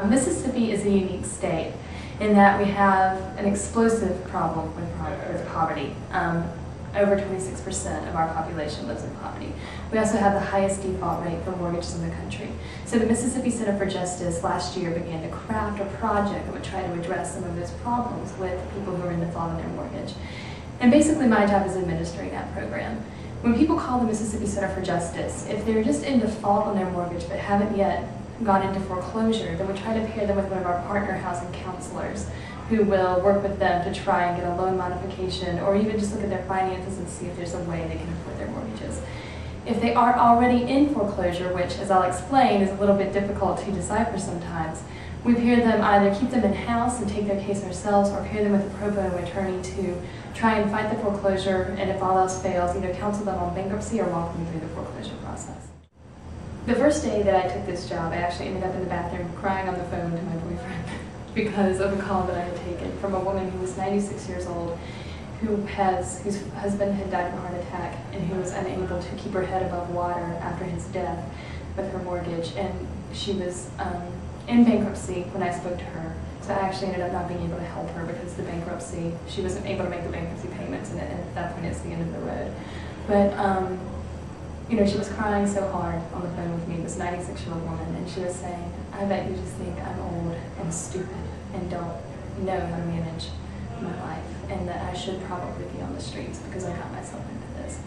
Mississippi is a unique state in that we have an explosive problem with poverty. Over 26% of our population lives in poverty. We also have the highest default rate for mortgages in the country. So the Mississippi Center for Justice last year began to craft a project that would try to address some of those problems with people who are in default on their mortgage. And basically my job is administering that program. When people call the Mississippi Center for Justice, if they're just in default on their mortgage but haven't yet gone into foreclosure, then we try to pair them with one of our partner housing counselors who will work with them to try and get a loan modification or even just look at their finances and see if there's a way they can afford their mortgages. If they are already in foreclosure, which as I'll explain is a little bit difficult to decipher sometimes, we pair them, either keep them in-house and take their case ourselves or pair them with a pro bono attorney to try and fight the foreclosure, and if all else fails, either counsel them on bankruptcy or walk them through the foreclosure process. The first day that I took this job, I actually ended up in the bathroom crying on the phone to my boyfriend because of a call that I had taken from a woman who was 96 years old, whose husband had died of a heart attack and who was unable to keep her head above water after his death with her mortgage. And she was in bankruptcy when I spoke to her. So I actually ended up not being able to help her because the bankruptcy, she wasn't able to make the bankruptcy payments, and at that point it's the end of the road. But you know, she was crying so hard on the phone with me, this 96-year-old woman, and she was saying, I bet you just think I'm old and stupid and don't know how to manage my life, and that I should probably be on the streets because I got myself into this.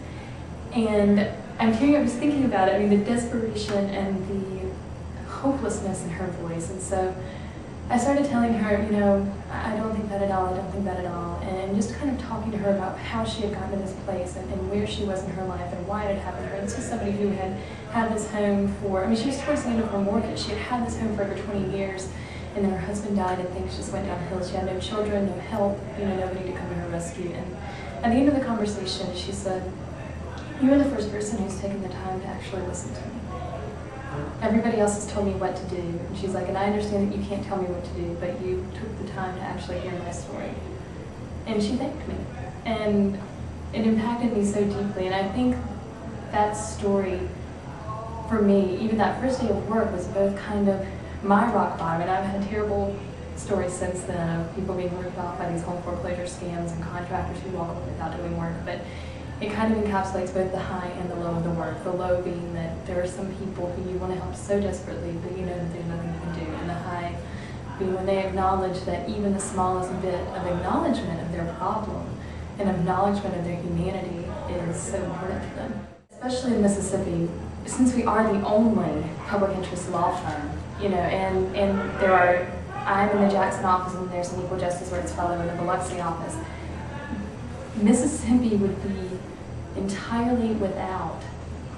And I'm just thinking about it, I mean, the desperation and the hopelessness in her voice, and so I started telling her, you know, I don't think that at all, I don't think that at all, and just kind of talking to her about how she had gotten to this place and where she was in her life and why it had happened to her. And this was somebody who had had this home for, I mean, she was towards the end of her mortgage. She had had this home for over 20 years, and then her husband died and things just went downhill. She had no children, no help, you know, nobody to come to her rescue. And at the end of the conversation, she said, you are the first person who's taken the time to actually listen to me. Everybody else has told me what to do. And she's like, and I understand that you can't tell me what to do, but you took the time to actually hear my story. And she thanked me. And it impacted me so deeply. And I think that story, for me, even that first day of work, was both kind of my rock bottom. And I've had terrible stories since then of people being ripped off by these home foreclosure scams and contractors who walk away without doing work. But it kind of encapsulates both the high and the low of the work. The low being that there are some people who you want to help so desperately, but you know that there's nothing you can do. And the high being when they acknowledge that even the smallest bit of acknowledgement of their problem and acknowledgement of their humanity is so important to them. Especially in Mississippi, since we are the only public interest law firm, you know, and there are, I'm in the Jackson office and there's an Equal Justice Rights Fellow in the Biloxi office. Mississippi would be entirely without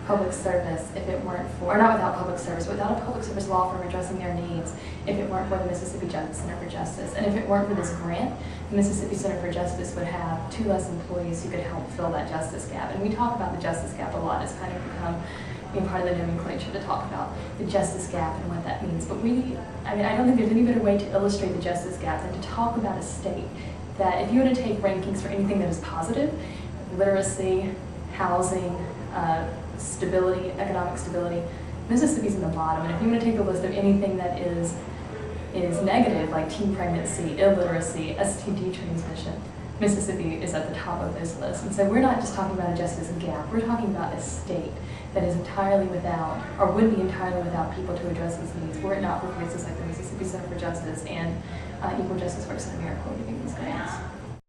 public service if it weren't for, or not without public service, without a public service law firm addressing their needs if it weren't for the Mississippi Center for Justice. And if it weren't for this grant, the Mississippi Center for Justice would have 2 less employees who could help fill that justice gap. And we talk about the justice gap a lot. It's kind of become part of the nomenclature to talk about the justice gap and what that means. But I don't think there's any better way to illustrate the justice gap than to talk about a state that if you were to take rankings for anything that is positive, literacy, housing, stability, economic stability, Mississippi's in the bottom. And if you want to take a list of anything that is negative, like teen pregnancy, illiteracy, STD transmission, Mississippi is at the top of those lists. And so we're not just talking about a justice gap, we're talking about a state that is entirely without, or would be entirely without people to address these needs were it not for places like the Mississippi Center for Justice and Equal Justice Works in AmeriCorps.